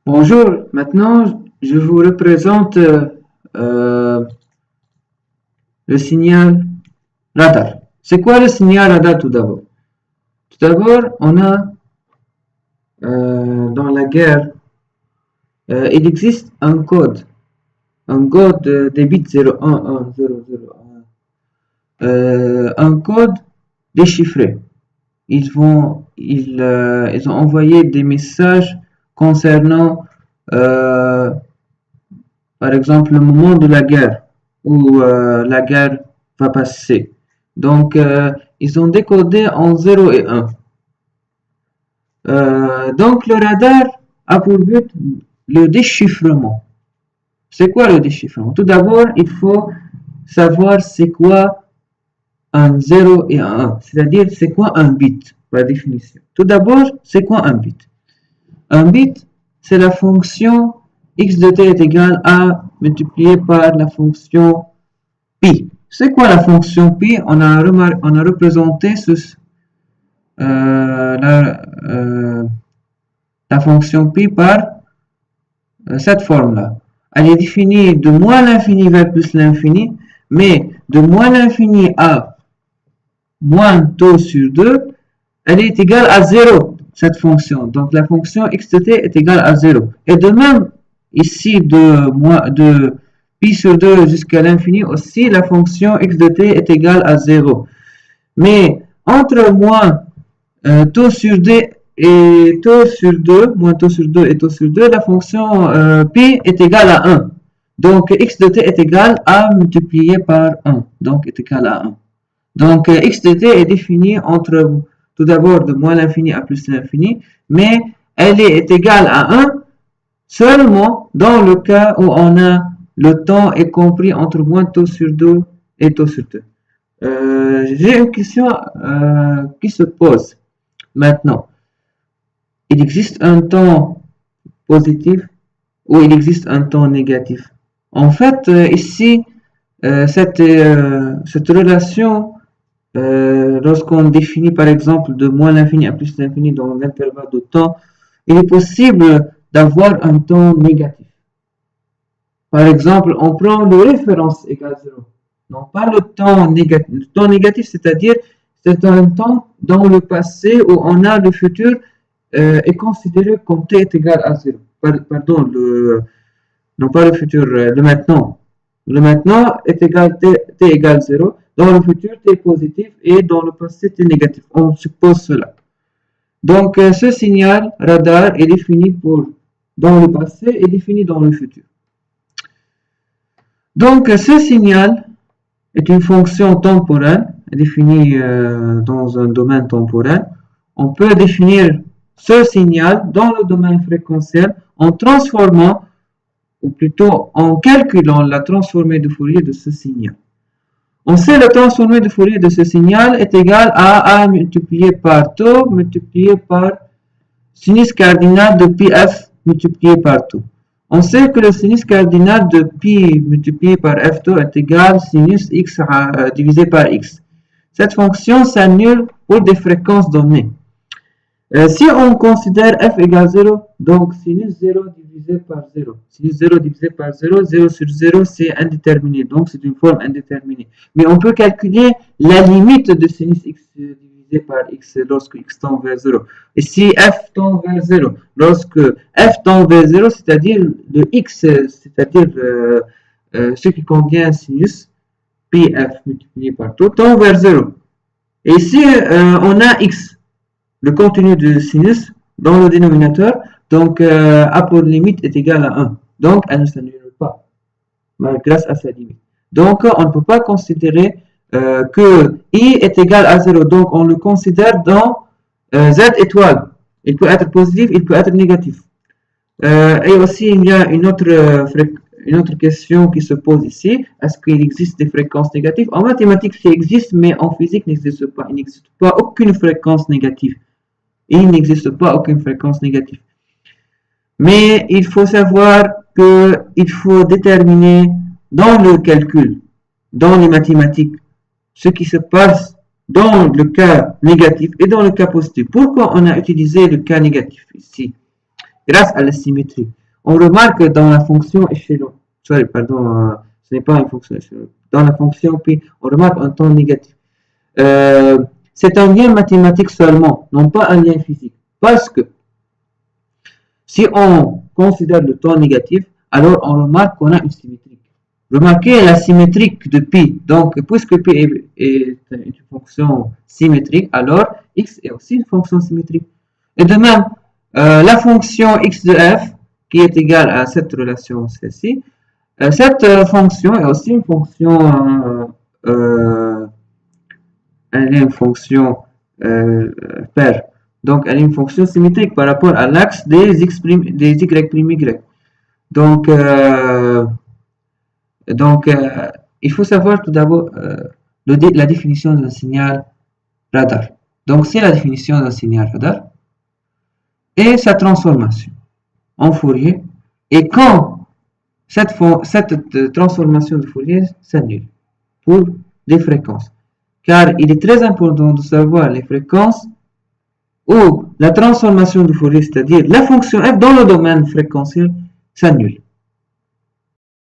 Bonjour, maintenant je vous représente euh, le signal radar. C'est quoi le signal radar tout d'abord? Tout d'abord, on a dans la guerre, il existe un code des bits 0110001, un code déchiffré. Ils ont envoyé des messages concernant euh, par exemple, le moment de la guerre, où la guerre va passer. Donc, ils ont décodé en 0 et 1. Donc, le radar a pour but le déchiffrement. C'est quoi le déchiffrement? Tout d'abord, il faut savoir c'est quoi un 0 et un 1. C'est-à-dire, c'est quoi un bit, par définition. Tout d'abord, c'est quoi un bit? Un bit, c'est la fonction x de t est égal à multiplié par la fonction pi. C'est quoi la fonction pi? On a représenté la fonction pi par cette forme-là. Elle est définie de moins l'infini vers plus l'infini, mais de moins l'infini à moins tau sur 2, elle est égale à 0, cette fonction. Donc la fonction x de t est égale à 0. Et de même, ici, de pi sur 2 jusqu'à l'infini aussi, la fonction x de t est égale à 0. Mais entre moins taux sur d et taux sur 2, moins taux sur 2 et taux sur 2, la fonction pi est égale à 1. Donc x de t est égal à multiplié par 1. Donc est égal à 1. Donc x de t est définie entre tout d'abord de moins l'infini à plus l'infini, mais elle est égale à 1 seulement dans le cas où on a le temps est compris entre moins taux sur 2 et taux sur 2. J'ai une question qui se pose maintenant. Il existe un temps positif ou il existe un temps négatif. En fait, ici, cette relation, lorsqu'on définit par exemple de moins l'infini à plus l'infini dans l'intervalle de temps, il est possible d'avoir un temps négatif. Par exemple, on prend le référence égale 0. Non pas le temps négatif. Le temps négatif, c'est-à-dire c'est un temps dans le passé où on a le futur est considéré comme t est égal à 0. Pardon, non pas le futur, le maintenant. Le maintenant est égal t égale 0. Dans le futur, t est positif et dans le passé, t est négatif. On suppose cela. Donc, ce signal radar est défini dans le passé et défini dans le futur. Donc, ce signal est une fonction temporelle définie dans un domaine temporel. On peut définir ce signal dans le domaine fréquentiel en transformant, ou plutôt en calculant la transformée de Fourier de ce signal. On sait la transformée de Fourier de ce signal est égale à A multiplié par tau multiplié par sinus cardinal de pi f multiplié par tau. On sait que le sinus cardinal de pi multiplié par f tau est égal à sinus x divisé par x. Cette fonction s'annule pour des fréquences données. Si on considère f égale 0, donc sinus 0 divisé par 0. Sinus 0 divisé par 0, 0 sur 0, c'est indéterminé, donc c'est une forme indéterminée. Mais on peut calculer la limite de sinus x divisé par x lorsque x tend vers 0. Et si f tend vers 0, lorsque f tend vers 0, c'est-à-dire le x, c'est-à-dire ce qui contient sinus, pf multiplié par tau, tend vers 0. Et ici, on a x, le contenu de sinus dans le dénominateur, donc a pour limite est égal à 1. Donc, elle ne s'annule pas, grâce à sa limite. Donc, on ne peut pas considérer que i est égal à 0. Donc, on le considère dans z étoile. Il peut être positif, il peut être négatif. Et aussi, il y a une autre question qui se pose ici. Est-ce qu'il existe des fréquences négatives? En mathématiques, ça existe, mais en physique, il n'existe pas. Il n'existe pas aucune fréquence négative. Il n'existe pas aucune fréquence négative. Mais il faut savoir qu'il faut déterminer dans le calcul, dans les mathématiques, ce qui se passe dans le cas négatif et dans le cas positif. Pourquoi on a utilisé le cas négatif ici? grâce à la symétrie. On remarque que dans la fonction échelon, ce n'est pas une fonction échelon, dans la fonction P, on remarque un temps négatif. C'est un lien mathématique seulement, non pas un lien physique. Parce que si on considère le temps négatif, alors on remarque qu'on a une symétrie. Remarquez la symétrique de pi. Donc, puisque pi est une fonction symétrique, alors x est aussi une fonction symétrique. Et de même, la fonction x de f, qui est égale à cette relation celle-ci, cette fonction est aussi une fonction, elle est une fonction paire. Donc, elle est une fonction symétrique par rapport à l'axe des y', Donc, il faut savoir tout d'abord la définition d'un signal radar. Donc, c'est la définition d'un signal radar et sa transformation en Fourier. Et quand cette transformation de Fourier s'annule pour des fréquences. Car il est très important de savoir les fréquences où la transformation de Fourier, c'est-à-dire la fonction f dans le domaine fréquentiel, s'annule.